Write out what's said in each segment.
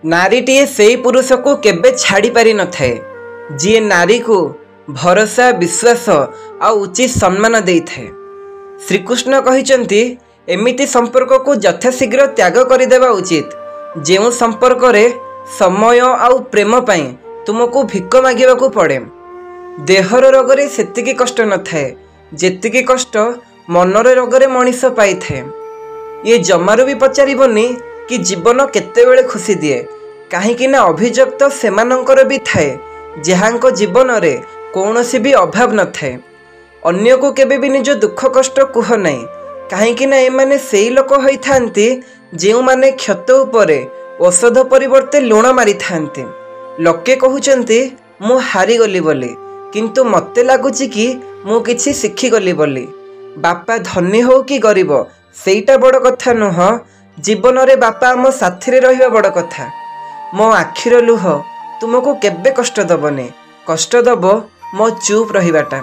नारीटीए सेई पुरुष को केबे छाड़ी पारि न थाए जी नारी को भरोसा विश्वास आ उचित सम्मान दे थाए। श्रीकृष्ण कहिचंती एमिति संपर्क को यथाशीघ्र त्याग करदेवा उचित जो संपर्क रे समय आउ प्रेम पाई तुमको भिक मागिबा को पड़े। देहर रोगरे सेतिकी कष्ट न थाए जेतिकी कष्ट मनर रोगरे मनीष पाई थाए। ये जमारू भी पचारिबनी कि जीवन केतेबेले खुशी दिए कहीं ना अभियोग तो सेमानंकर भी थाए जहाँको जीवन रे कौनसी भी अभाव न थाए। अन्य को केबे भी निज दुख कष्ट कुह नहीं कहीं ना एमाने सेई लोक होई थांती जेउ माने क्षत उपरे औषध परिवर्ते लुण मारी थांती। लोके कहउचंती मु हारी गली बोली किंतु मते लागुची कि मु किछि शिखी गली बोली। बापा धनी हो कि गरीब सेईटा बड़ कथा नुह, जीवन रे बापा आम साथी रे रहिबा बड़ कथा। मो आखिर लुह तुमको केबे कष्ट दबनी, कष्ट दब मो चुप रहिबाटा।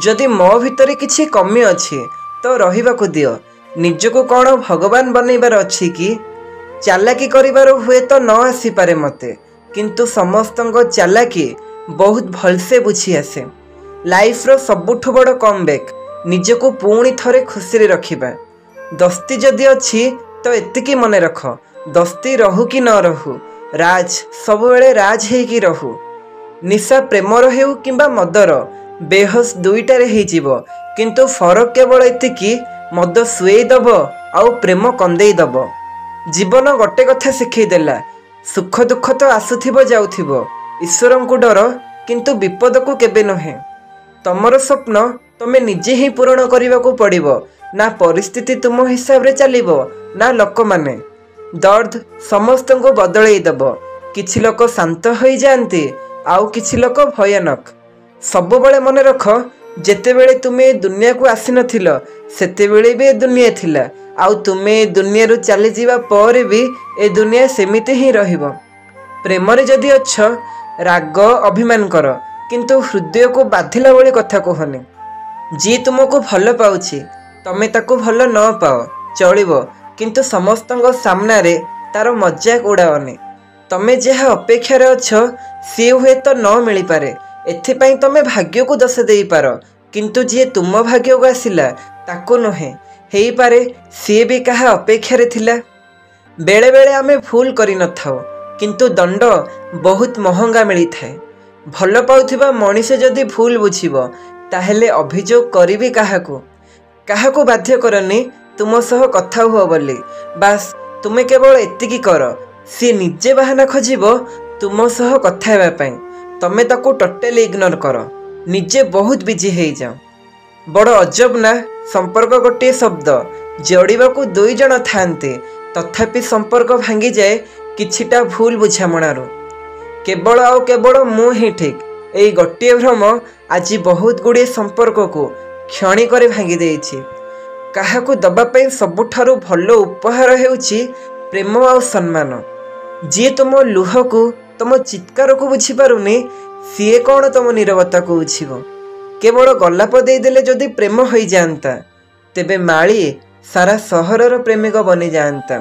जदि मो भितरे किछि कमी अछि तो रहिबाकु दियो। निजको कौन भगवान बनैबार अछि कि चालाकी करिबार हुए तो न आसी पारे मते किंतु समस्तंको चालाकी बहुत भलसे बुझी आसे। लाइफ रो सबुठु बड़ कमबैक निजको पुणी थरे खुशी रे रखिबा। दस्ती जदि अछि तो एतिकी मने रख दस्ती रहू कि न रहू राज सबुबेले राज हेकी रहू। निशा प्रेमर हेउ किंबा मदर बेहोश दुईटारे हेजिबो किंतु फरक केवल एतिकी मद सुएई दब आउ प्रेम कंदेई दब। जीवन गोटे कथा शिखई देला सुख दुख तो आसुथिबो जाउथिबो ईश्वरंकु डर किंतु विपद को केबे नहे। तमर स्वप्न तमे निजे ही पूर्ण करने को पड़िबो ना परिस्थिति तुम हिसाब रे चलिबो ना लोक माने। दर्द समस्त को बदलई दब। किछि लोक शांत हो जाती आउ किछि लोक भयानक। सबुबले मन रख जेतेबेले तुमे दुनिया को आसी नथिलो सेतेबेले भी दुनिया थिला आउ तुमे दुनिया रु चली जीवा पर भी ए दुनिया सेमिति ही रहिबो। प्रेम रे जदि अच्छ राग अभिमान कर किंतु हृदय को बाधिला भली कथा कहनी। जी तुमको भल पाउछि तमे ताको भल न पाओ चलिबो किंतु समस्तंग सामना रे तार मजाक उड़ाओनी। तमे जहा अपेक्षा रे अच्छ सी हुए तो न मिली पारे एथिपाई तमे भाग्य को दोष देई पारो किंतु जी तुम भाग्य को आसिला ताको नहे हेई पारे सी भी कहा अपेक्षा रे थिला। बेले बेले आमे भूल करि न थाओ किंतु दंड बहुत महंगा मिली थाए। भल पाउथिबा मनीष जदि भूल बुझिबो ताहेले अभियोग करिबी काहाको बाध्य करनी तुम सह कथा हुआ बोली। बास तुमे केवल एतिकी कर सी निजे बहाना खोजिबो तुम सह कथा हेबा पई तमे ताको टोटली इग्नोर कर निजे बहुत बिजी हो जाओ। बड़ अजब ना संपर्क गोटे शब्द जोड़िबा को दुई जन थांते तथापि संपर्क भांगी जाए किछिटा भूल बुझामणारू। केवल आउ केवल मु ही ठीक एई गोटे भ्रम आज बहुत गुड़े संपर्क को क्षणिक भांगी देइछि। काहाकू दबा पई सबुठारु भल उपहार हेउछि प्रेम आउ सम्मान। जी तुम लुह को तुम चित्कार को बुझी पारुनी सीए कौन तुम नीरवता को बुझिबो। केवल गलाप देदेले जदि प्रेम हो जाता तेबे माली सारा सहरर प्रेमिक बनी जाता।